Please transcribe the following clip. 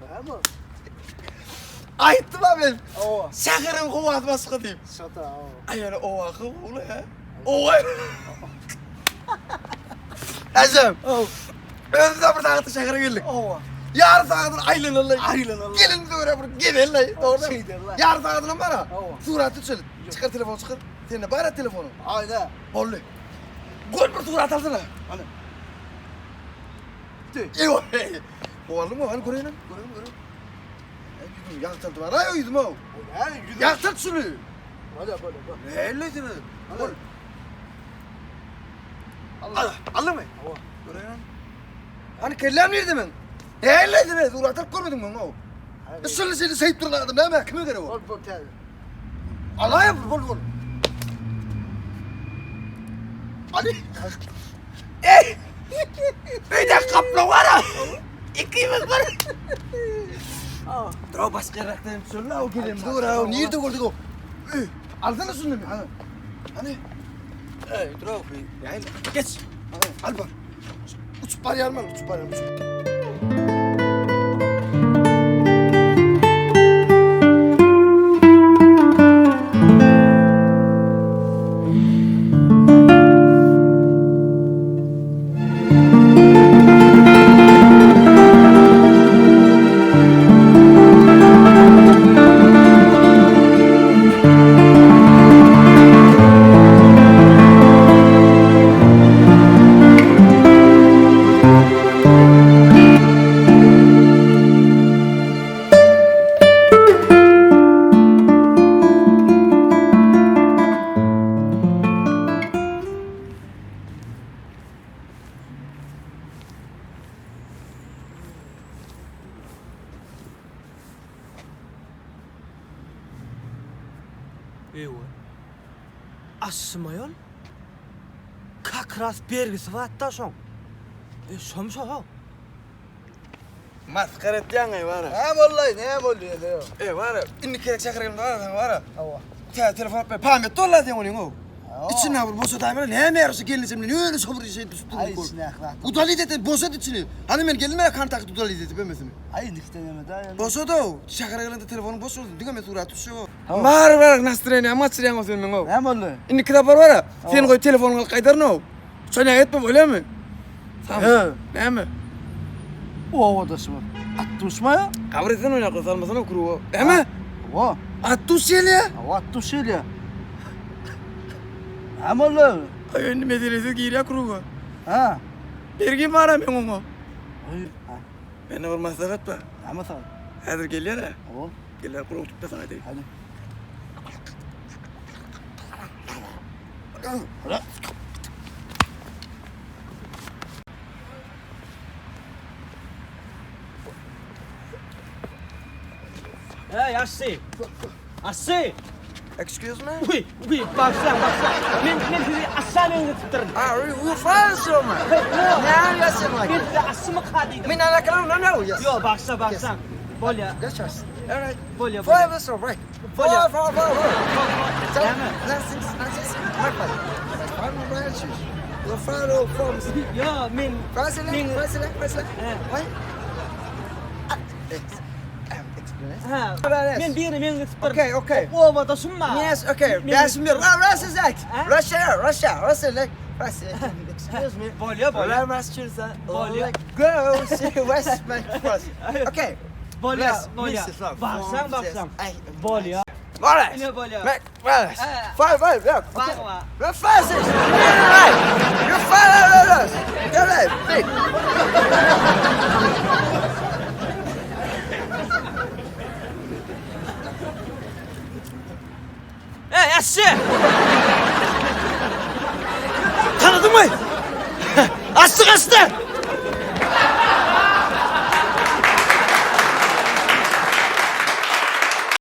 Tamam. Aytdım ben. Ova. Şakarın kovatması diyeyim. Şata ova. Ayağını ova kıvı ya. Ova. Azam. Ova. Özde bir dağıtı şakara geldik. Ova. Yarın sağdın aylanalım. Aylanalım. Gelin böyle bir gelin lan. Doğru. Şeydir lan. Yarın sağdın bana. Ova. Suratı çıl. Çıkar telefon çıkar. Senin bana telefonu. Hayda. Ollu. Gol bir surat alsana. Hani. Eyvah. Oğlum mu? Hani göreyim. Göreyim. Yaktırdı var. Ay yüzüm o. Yaktır şunu. Hadi böyle. Ne elleydin? Gol. Allah mı? Ova. Göreyim. Hani kellem nerede ben? Ne elleydin? Surat alıp görmedin mi o? Isırlı seni sayıp duran adam değil mi? Kime göre o? Bol tabi. Allah yap, bol. Hadi. Ey! Bir de kapla var ha! İkimiz var. Dur başka raktan söyle o gelin. Dur ha, nerede gördük o? Alsana şunu bir. Hani? Dur abi. Yani geç. Al bak. Uçup bari alma, uçup. Ewa. Asmayon? Как раз belgisi var hatta şoň. Şomşa ha. Maskara etdiň ay var. Ha vallahi ne oluyor ne? Var. İnni kerek çakırım var. Ova. Telefon pe pamet dolla diň onuň o. İçine bir boşa daýmaly. Ne mersi gelinçim ne öyle sabır şey tuttu. Ay içine aklat. Udaly dedi boşa içini. Hani men gelme kontak udaly dedi bilmesin. Ay nifteneme da. Boşa da o. Şakara gelende telefonun boş oldu. Diňe surat düşüyor. Var nastreni ama çyryan o senin o. Ne oluyor? İnni kitaplar var ha. Sen koy telefonunu qaydarın o. Çöňe etme öyle mi? He. Näme? Ova da şuma. Attuşma ya. Kavreten oyna kızalmasana kuru. Näme? Ova. Attuş ya. Ova attuşil ya. Ne oluyor? Ay indi meselesi giriyor kuru. Ha. Bergi bara men onu. Hayır. Ha. Ben bir maslahat var. Ama sen. Hazır geliyor ha. Ova. Geliyor kuru tuttu sana değil. Hadi. Hey Assi. Assi. Excuse me? Uy, baksan. Men sizi assanını tutarım. You find someone. Ne yapıyorsun like? Ben size asımı kadıydım. Min ana kalam no yes. Yo baksan. Bol ya. That's just. All right. Bol ya. Five is all right. Bol ya. Four. Deme. That's my bad. I'm branches. The final forms. Yo men. Fasile. He. Why? Ha. Yes. Men birini tutarım. Okay. Ova da sunma. Yes, okay. That's me. Russia is that. Huh? Russia, like Russia. Excuse me. Bol ya. Russia's Bol ya. Go see West my cross. Okay. Bol ya. Baksan. Bol ya. All right. Ne bol ya? Well, five, yeah. Bakma. You're fast. You're fast. You're right. Big. Hey Assi. Tanıdın mı? Aslı kastı.